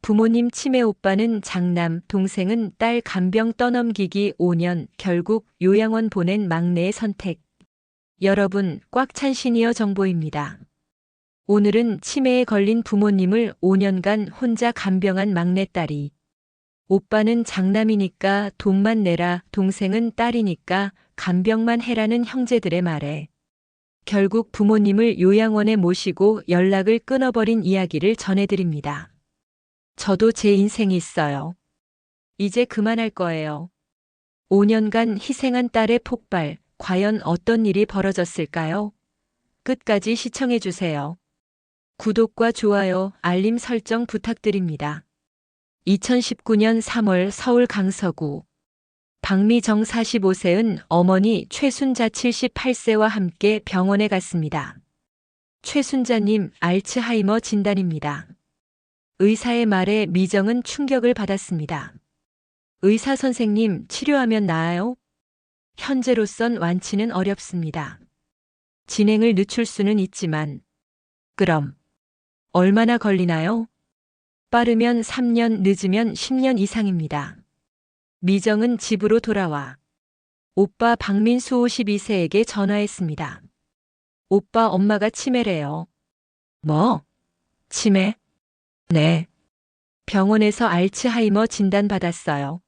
부모님 치매 오빠는 장남, 동생은 딸 간병 떠넘기기 5년, 결국 요양원 보낸 막내의 선택. 여러분, 꽉 찬 시니어 정보입니다. 오늘은 치매에 걸린 부모님을 5년간 혼자 간병한 막내딸이 오빠는 장남이니까 돈만 내라, 동생은 딸이니까 간병만 해라는 형제들의 말에 결국 부모님을 요양원에 모시고 연락을 끊어버린 이야기를 전해드립니다. 저도 제 인생이 있어요. 이제 그만할 거예요. 5년간 희생한 딸의 폭발, 과연 어떤 일이 벌어졌을까요? 끝까지 시청해주세요. 구독과 좋아요, 알림 설정 부탁드립니다. 2019년 3월 서울 강서구 박미정 45세은 어머니 최순자 78세와 함께 병원에 갔습니다. 최순자님 알츠하이머 진단입니다. 의사의 말에 미정은 충격을 받았습니다. 의사 선생님, 치료하면 나아요? 현재로선 완치는 어렵습니다. 진행을 늦출 수는 있지만, 그럼 얼마나 걸리나요? 빠르면 3년, 늦으면 10년 이상입니다. 미정은 집으로 돌아와 오빠 박민수 52세에게 전화했습니다. 오빠 엄마가 치매래요. 뭐? 치매? 네. 병원에서 알츠하이머 진단받았어요.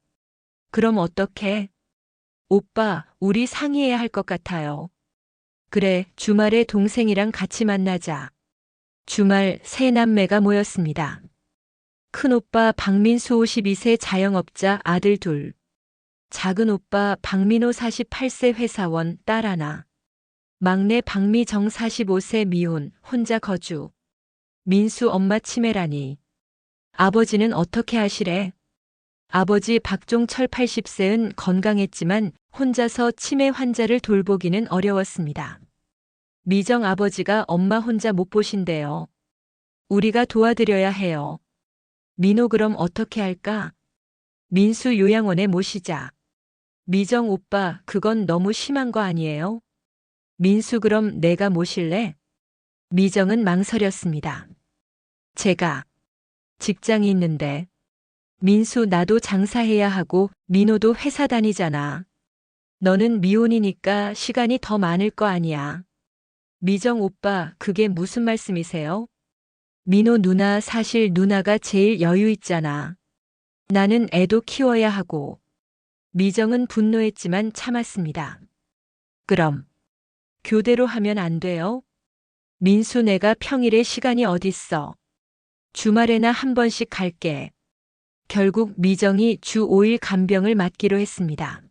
그럼 어떡해? 오빠, 우리 상의해야 할 것 같아요. 그래, 주말에 동생이랑 같이 만나자. 주말 세 남매가 모였습니다. 큰오빠 박민수 52세 자영업자 아들 둘. 작은오빠 박민호 48세 회사원 딸 하나. 막내 박미정 45세 미혼 혼자 거주. 민수 엄마 치매라니. 아버지는 어떻게 하시래? 아버지 박종철 80세는 건강했지만 혼자서 치매 환자를 돌보기는 어려웠습니다. 미정 아버지가 엄마 혼자 못 보신대요. 우리가 도와드려야 해요. 민호 그럼 어떻게 할까? 민수 요양원에 모시자. 미정 오빠, 그건 너무 심한 거 아니에요? 민수 그럼 내가 모실래? 미정은 망설였습니다. 제가 직장이 있는데. 민수 나도 장사해야 하고 민호도 회사 다니잖아. 너는 미혼이니까 시간이 더 많을 거 아니야. 미정 오빠, 그게 무슨 말씀이세요? 민호 누나, 사실 누나가 제일 여유 있잖아. 나는 애도 키워야 하고. 미정은 분노했지만 참았습니다. 그럼 교대로 하면 안 돼요? 민수 내가 평일에 시간이 어딨어. 주말에나 한 번씩 갈게. 결국 미정이 주 5일 간병을 맡기로 했습니다.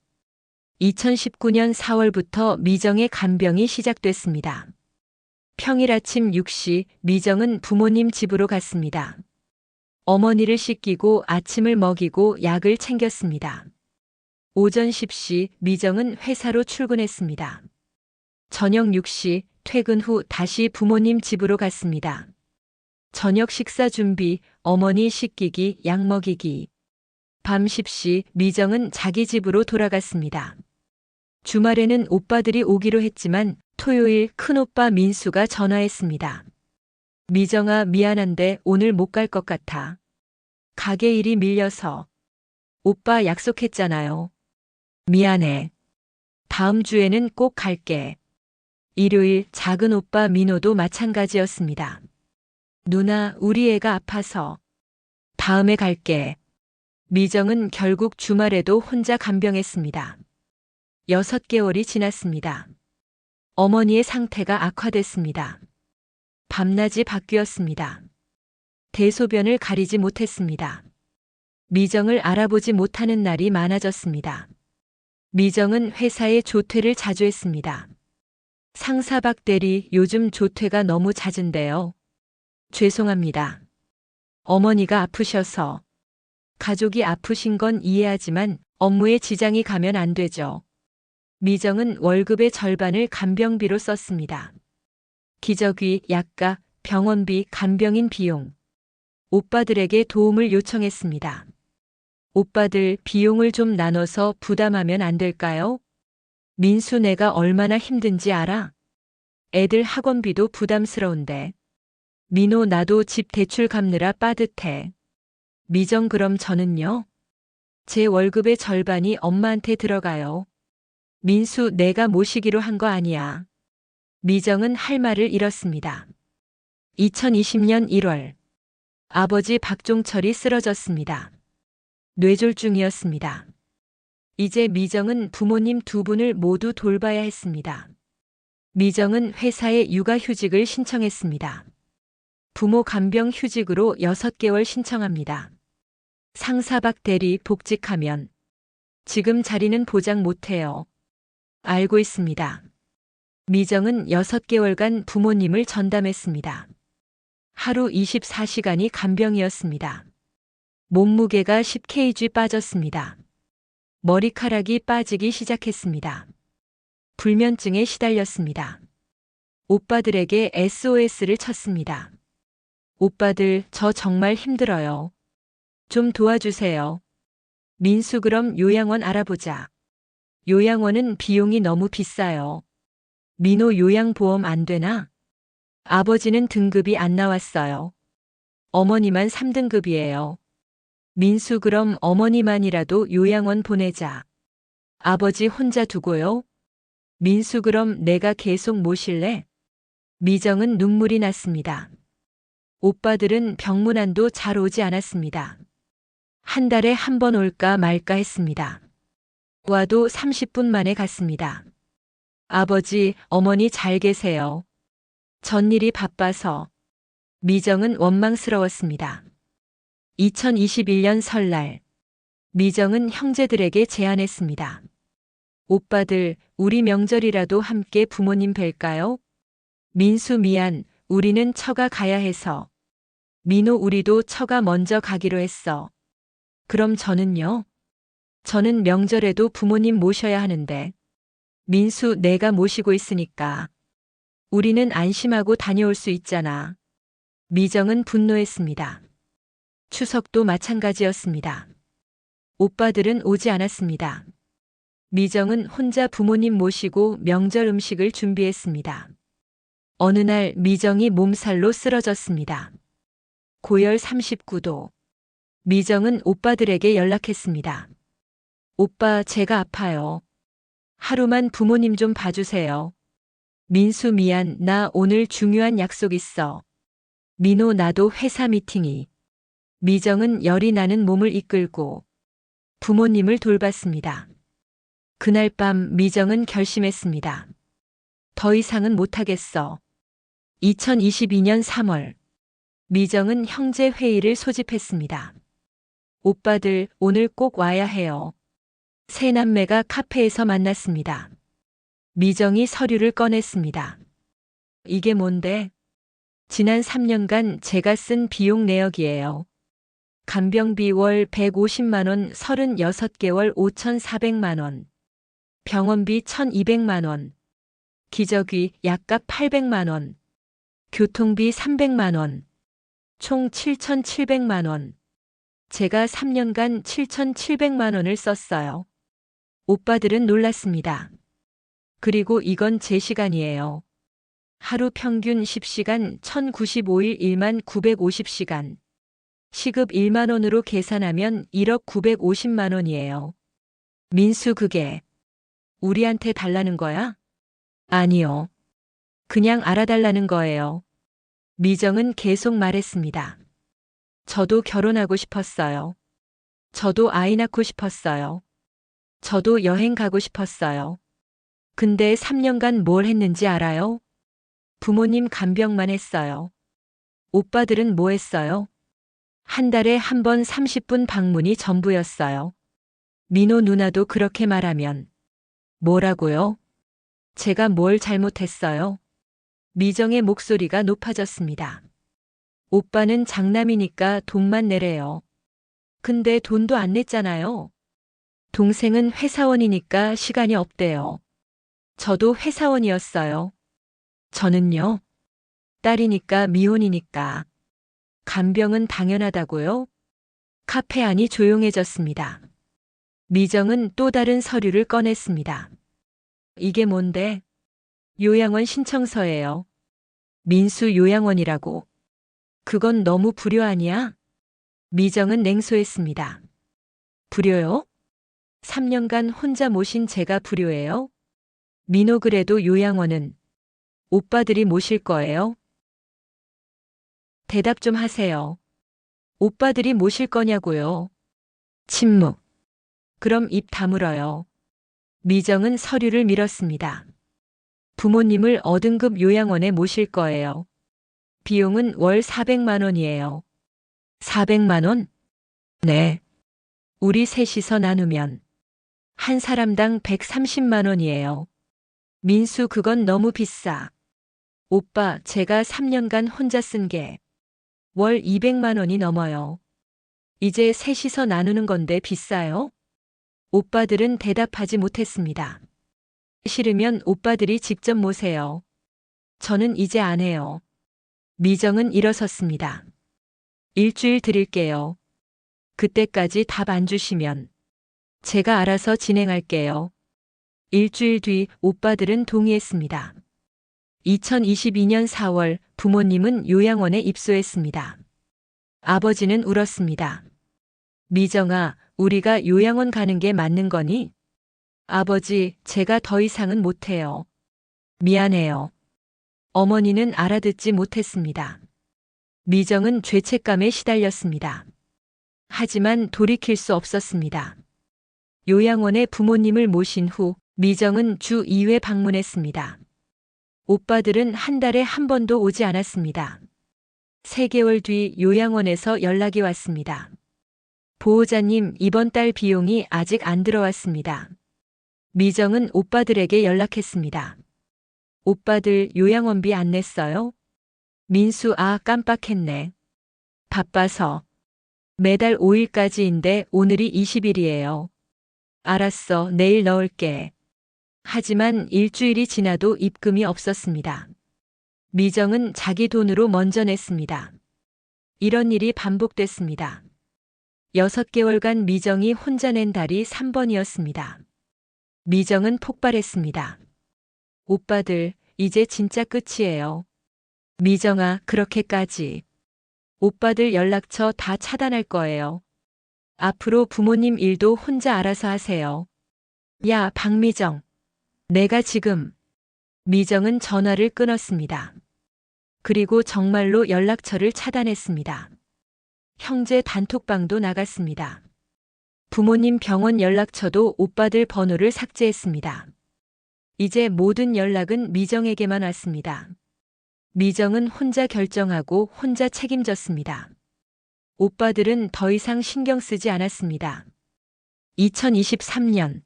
2019년 4월부터 미정의 간병이 시작됐습니다. 평일 아침 6시 미정은 부모님 집으로 갔습니다. 어머니를 씻기고 아침을 먹이고 약을 챙겼습니다. 오전 10시 미정은 회사로 출근했습니다. 저녁 6시 퇴근 후 다시 부모님 집으로 갔습니다. 저녁 식사 준비, 어머니 씻기기, 약 먹이기. 밤 10시 미정은 자기 집으로 돌아갔습니다. 주말에는 오빠들이 오기로 했지만 토요일 큰오빠 민수가 전화했습니다. 미정아, 미안한데 오늘 못 갈 것 같아. 가게 일이 밀려서. 오빠 약속했잖아요. 미안해. 다음 주에는 꼭 갈게. 일요일 작은 오빠 민호도 마찬가지였습니다. 누나, 우리 애가 아파서. 다음에 갈게. 미정은 결국 주말에도 혼자 간병했습니다. 6개월이 지났습니다. 어머니의 상태가 악화됐습니다. 밤낮이 바뀌었습니다. 대소변을 가리지 못했습니다. 미정을 알아보지 못하는 날이 많아졌습니다. 미정은 회사에 조퇴를 자주 했습니다. 상사 박 대리, 요즘 조퇴가 너무 잦은데요. 죄송합니다. 어머니가 아프셔서. 가족이 아프신 건 이해하지만 업무에 지장이 가면 안 되죠. 미정은 월급의 절반을 간병비로 썼습니다. 기저귀, 약가, 병원비, 간병인 비용. 오빠들에게 도움을 요청했습니다. 오빠들, 비용을 좀 나눠서 부담하면 안 될까요? 민수 내가 얼마나 힘든지 알아? 애들 학원비도 부담스러운데. 민호 나도 집 대출 갚느라 빠듯해. 미정 그럼 저는요? 제 월급의 절반이 엄마한테 들어가요. 민수 내가 모시기로 한 거 아니야. 미정은 할 말을 잃었습니다. 2020년 1월 아버지 박종철이 쓰러졌습니다. 뇌졸중이었습니다. 이제 미정은 부모님 두 분을 모두 돌봐야 했습니다. 미정은 회사에 육아휴직을 신청했습니다. 부모 간병 휴직으로 6개월 신청합니다. 상사박 대리 복직하면 지금 자리는 보장 못해요. 알고 있습니다. 미정은 6개월간 부모님을 전담했습니다. 하루 24시간이 간병이었습니다. 몸무게가 10kg 빠졌습니다. 머리카락이 빠지기 시작했습니다. 불면증에 시달렸습니다. 오빠들에게 SOS를 쳤습니다. 오빠들, 저 정말 힘들어요. 좀 도와주세요. 민수 그럼 요양원 알아보자. 요양원은 비용이 너무 비싸요. 민호 요양보험 안 되나? 아버지는 등급이 안 나왔어요. 어머니만 3등급이에요. 민수 그럼 어머니만이라도 요양원 보내자. 아버지 혼자 두고요? 민수 그럼 내가 계속 모실래? 미정은 눈물이 났습니다. 오빠들은 병문안도 잘 오지 않았습니다. 한 달에 한 번 올까 말까 했습니다. 와도 30분 만에 갔습니다. 아버지, 어머니 잘 계세요. 전일이 바빠서. 미정은 원망스러웠습니다. 2021년 설날, 미정은 형제들에게 제안했습니다. 오빠들, 우리 명절이라도 함께 부모님 뵐까요? 민수 미안, 우리는 처가 가야 해서. 민호 우리도 처가 먼저 가기로 했어. 그럼 저는요? 저는 명절에도 부모님 모셔야 하는데. 민수 내가 모시고 있으니까. 우리는 안심하고 다녀올 수 있잖아. 미정은 분노했습니다. 추석도 마찬가지였습니다. 오빠들은 오지 않았습니다. 미정은 혼자 부모님 모시고 명절 음식을 준비했습니다. 어느 날 미정이 몸살로 쓰러졌습니다. 고열 39도. 미정은 오빠들에게 연락했습니다. 오빠, 제가 아파요. 하루만 부모님 좀 봐주세요. 민수 미안, 나 오늘 중요한 약속 있어. 민호 나도 회사 미팅이. 미정은 열이 나는 몸을 이끌고 부모님을 돌봤습니다. 그날 밤 미정은 결심했습니다. 더 이상은 못하겠어. 2022년 3월 미정은 형제 회의를 소집했습니다. 오빠들 오늘 꼭 와야 해요. 세 남매가 카페에서 만났습니다. 미정이 서류를 꺼냈습니다. 이게 뭔데? 지난 3년간 제가 쓴 비용 내역이에요. 간병비 월 150만 원 36개월 5,400만 원. 병원비 1,200만 원. 기저귀 약값 800만 원. 교통비 300만 원. 총 7,700만 원. 제가 3년간 7,700만 원을 썼어요. 오빠들은 놀랐습니다. 그리고 이건 제 시간이에요. 하루 평균 10시간 1,095일 1만 950시간. 시급 1만 원으로 계산하면 1억 950만 원이에요. 민수 그게 우리한테 달라는 거야? 아니요. 그냥 알아달라는 거예요. 미정은 계속 말했습니다. 저도 결혼하고 싶었어요. 저도 아이 낳고 싶었어요. 저도 여행 가고 싶었어요. 근데 3년간 뭘 했는지 알아요? 부모님 간병만 했어요. 오빠들은 뭐 했어요? 한 달에 한 번 30분 방문이 전부였어요. 민호 누나도 그렇게 말하면 뭐라고요? 제가 뭘 잘못했어요? 미정의 목소리가 높아졌습니다. 오빠는 장남이니까 돈만 내래요. 근데 돈도 안 냈잖아요. 동생은 회사원이니까 시간이 없대요. 저도 회사원이었어요. 저는요? 딸이니까 미혼이니까. 간병은 당연하다고요? 카페 안이 조용해졌습니다. 미정은 또 다른 서류를 꺼냈습니다. 이게 뭔데? 요양원 신청서예요. 민수 요양원이라고. 그건 너무 불효 아니야? 미정은 냉소했습니다. 불효요? 3년간 혼자 모신 제가 불효예요? 민호 그래도 요양원은 오빠들이 모실 거예요? 대답 좀 하세요. 오빠들이 모실 거냐고요? 침묵. 그럼 입 다물어요. 미정은 서류를 밀었습니다. 부모님을 어등급 요양원에 모실 거예요. 비용은 월 400만 원이에요. 400만 원? 네. 우리 셋이서 나누면 한 사람당 130만 원이에요. 민수 그건 너무 비싸. 오빠 제가 3년간 혼자 쓴 게 월 200만 원이 넘어요. 이제 셋이서 나누는 건데 비싸요? 오빠들은 대답하지 못했습니다. 싫으면 오빠들이 직접 모세요. 저는 이제 안 해요. 미정은 일어섰습니다. 일주일 드릴게요. 그때까지 답 안 주시면 제가 알아서 진행할게요. 일주일 뒤 오빠들은 동의했습니다. 2022년 4월 부모님은 요양원에 입소했습니다. 아버지는 울었습니다. 미정아, 우리가 요양원 가는 게 맞는 거니? 아버지, 제가 더 이상은 못해요. 미안해요. 어머니는 알아듣지 못했습니다. 미정은 죄책감에 시달렸습니다. 하지만 돌이킬 수 없었습니다. 요양원에 부모님을 모신 후 미정은 주 2회 방문했습니다. 오빠들은 한 달에 한 번도 오지 않았습니다. 3개월 뒤 요양원에서 연락이 왔습니다. 보호자님, 이번 달 비용이 아직 안 들어왔습니다. 미정은 오빠들에게 연락했습니다. 오빠들 요양원비 안 냈어요? 민수, 아, 깜빡했네. 바빠서. 매달 5일까지인데 오늘이 20일이에요. 알았어, 내일 넣을게. 하지만 일주일이 지나도 입금이 없었습니다. 미정은 자기 돈으로 먼저 냈습니다. 이런 일이 반복됐습니다. 6개월간 미정이 혼자 낸 달이 3번이었습니다. 미정은 폭발했습니다. 오빠들, 이제 진짜 끝이에요. 미정아, 그렇게까지. 오빠들 연락처 다 차단할 거예요. 앞으로 부모님 일도 혼자 알아서 하세요. 야, 박미정. 내가 지금. 미정은 전화를 끊었습니다. 그리고 정말로 연락처를 차단했습니다. 형제 단톡방도 나갔습니다. 부모님 병원 연락처도 오빠들 번호를 삭제했습니다. 이제 모든 연락은 미정에게만 왔습니다. 미정은 혼자 결정하고 혼자 책임졌습니다. 오빠들은 더 이상 신경 쓰지 않았습니다. 2023년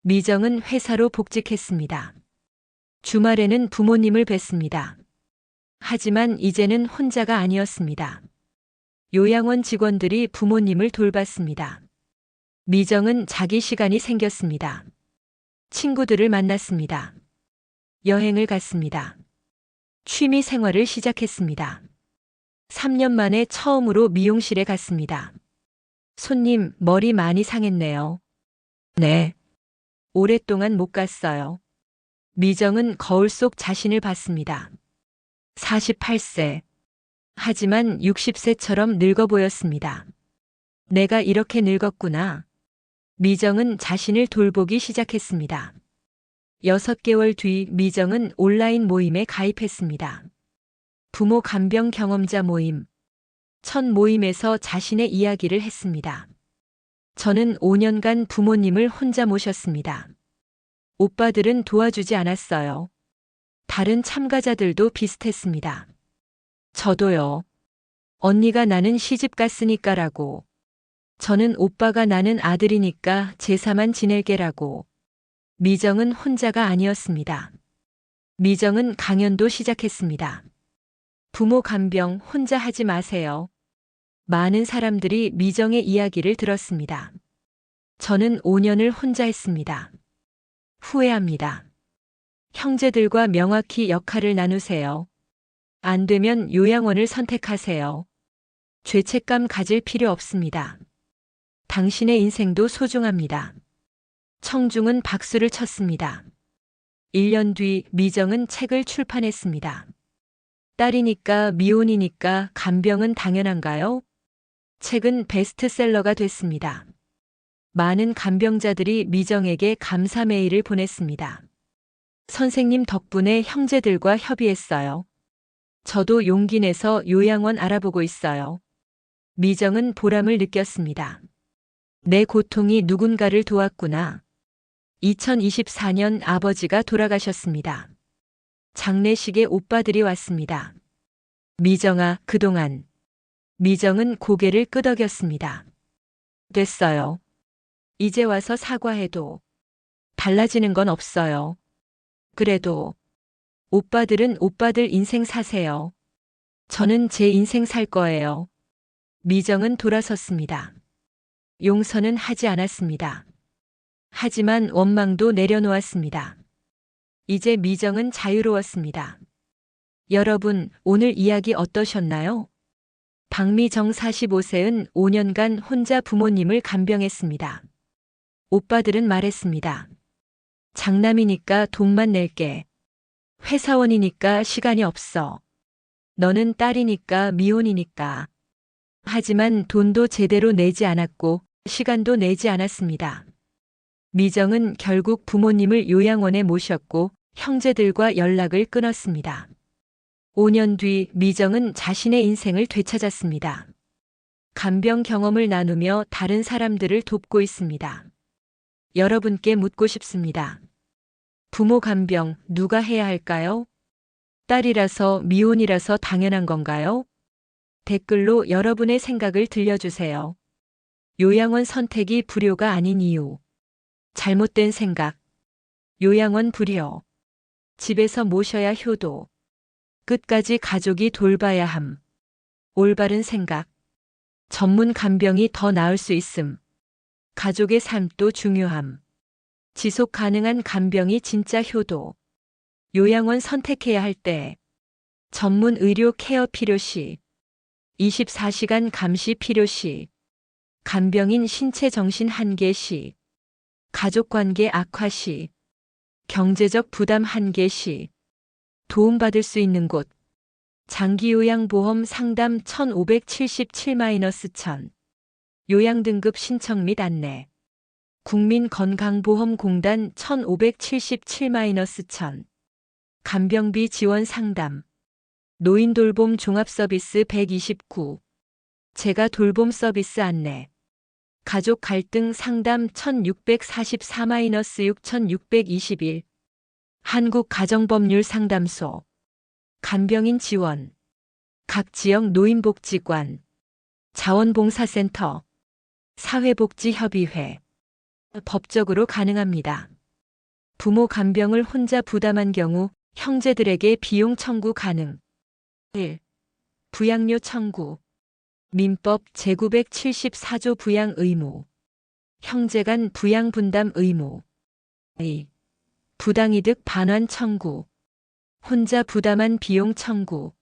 미정은 회사로 복직했습니다. 주말에는 부모님을 뵀습니다. 하지만 이제는 혼자가 아니었습니다. 요양원 직원들이 부모님을 돌봤습니다. 미정은 자기 시간이 생겼습니다. 친구들을 만났습니다. 여행을 갔습니다. 취미 생활을 시작했습니다. 3년 만에 처음으로 미용실에 갔습니다. 손님, 머리 많이 상했네요. 네. 오랫동안 못 갔어요. 미정은 거울 속 자신을 봤습니다. 48세. 하지만 60세처럼 늙어 보였습니다. 내가 이렇게 늙었구나. 미정은 자신을 돌보기 시작했습니다. 6개월 뒤 미정은 온라인 모임에 가입했습니다. 부모 간병 경험자 모임. 첫 모임에서 자신의 이야기를 했습니다. 저는 5년간 부모님을 혼자 모셨습니다. 오빠들은 도와주지 않았어요. 다른 참가자들도 비슷했습니다. 저도요. 언니가 나는 시집 갔으니까라고. 저는 오빠가 나는 아들이니까 제사만 지낼게라고. 미정은 혼자가 아니었습니다. 미정은 강연도 시작했습니다. 부모 간병 혼자 하지 마세요. 많은 사람들이 미정의 이야기를 들었습니다. 저는 5년을 혼자 했습니다. 후회합니다. 형제들과 명확히 역할을 나누세요. 안 되면 요양원을 선택하세요. 죄책감 가질 필요 없습니다. 당신의 인생도 소중합니다. 청중은 박수를 쳤습니다. 1년 뒤 미정은 책을 출판했습니다. 딸이니까 미혼이니까 간병은 당연한가요? 책은 베스트셀러가 됐습니다. 많은 간병자들이 미정에게 감사 메일을 보냈습니다. 선생님 덕분에 형제들과 협의했어요. 저도 용기 내서 요양원 알아보고 있어요. 미정은 보람을 느꼈습니다. 내 고통이 누군가를 도왔구나. 2024년 아버지가 돌아가셨습니다. 장례식에 오빠들이 왔습니다. 미정아, 그동안. 미정은 고개를 끄덕였습니다. 됐어요. 이제 와서 사과해도 달라지는 건 없어요. 그래도 오빠들은 오빠들 인생 사세요. 저는 제 인생 살 거예요. 미정은 돌아섰습니다. 용서는 하지 않았습니다. 하지만 원망도 내려놓았습니다. 이제 미정은 자유로웠습니다. 여러분, 오늘 이야기 어떠셨나요? 박미정 45세는 5년간 혼자 부모님을 간병했습니다. 오빠들은 말했습니다. 장남이니까 돈만 낼게. 회사원이니까 시간이 없어. 너는 딸이니까 미혼이니까. 하지만 돈도 제대로 내지 않았고 시간도 내지 않았습니다. 미정은 결국 부모님을 요양원에 모셨고 형제들과 연락을 끊었습니다. 5년 뒤 미정은 자신의 인생을 되찾았습니다. 간병 경험을 나누며 다른 사람들을 돕고 있습니다. 여러분께 묻고 싶습니다. 부모 간병 누가 해야 할까요? 딸이라서 미혼이라서 당연한 건가요? 댓글로 여러분의 생각을 들려주세요. 요양원 선택이 불효가 아닌 이유. 잘못된 생각. 요양원 불효. 집에서 모셔야 효도. 끝까지 가족이 돌봐야 함. 올바른 생각. 전문 간병이 더 나을 수 있음. 가족의 삶도 중요함. 지속 가능한 간병이 진짜 효도. 요양원 선택해야 할 때. 전문 의료 케어 필요시. 24시간 감시 필요시. 간병인 신체 정신 한계 시. 가족관계 악화 시. 경제적 부담 한계 시. 도움받을 수 있는 곳. 장기요양보험 상담 1577-1000. 요양등급 신청 및 안내. 국민건강보험공단 1577-1000. 간병비 지원 상담. 노인돌봄 종합서비스 129. 재가 돌봄 서비스 안내. 가족 갈등 상담 1644-6621. 한국가정법률상담소. 간병인 지원. 각 지역 노인복지관. 자원봉사센터. 사회복지협의회. 법적으로 가능합니다. 부모 간병을 혼자 부담한 경우 형제들에게 비용 청구 가능. 1. 부양료 청구. 민법 제974조 부양 의무. 형제 간 부양 분담 의무. 2. 부당이득 반환 청구. 혼자 부담한 비용 청구.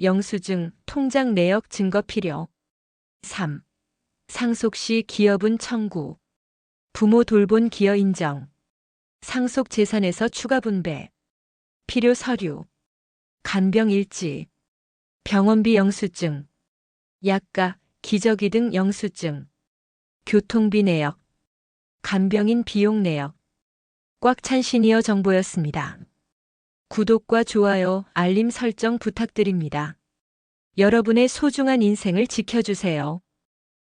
영수증, 통장 내역 증거 필요. 3. 상속 시 기여분 청구. 부모 돌본 기여 인정. 상속 재산에서 추가 분배. 필요 서류. 간병 일지. 병원비 영수증. 약가, 기저귀 등 영수증. 교통비 내역. 간병인 비용 내역. 꽉 찬 시니어 정보였습니다. 구독과 좋아요, 알림 설정 부탁드립니다. 여러분의 소중한 인생을 지켜주세요.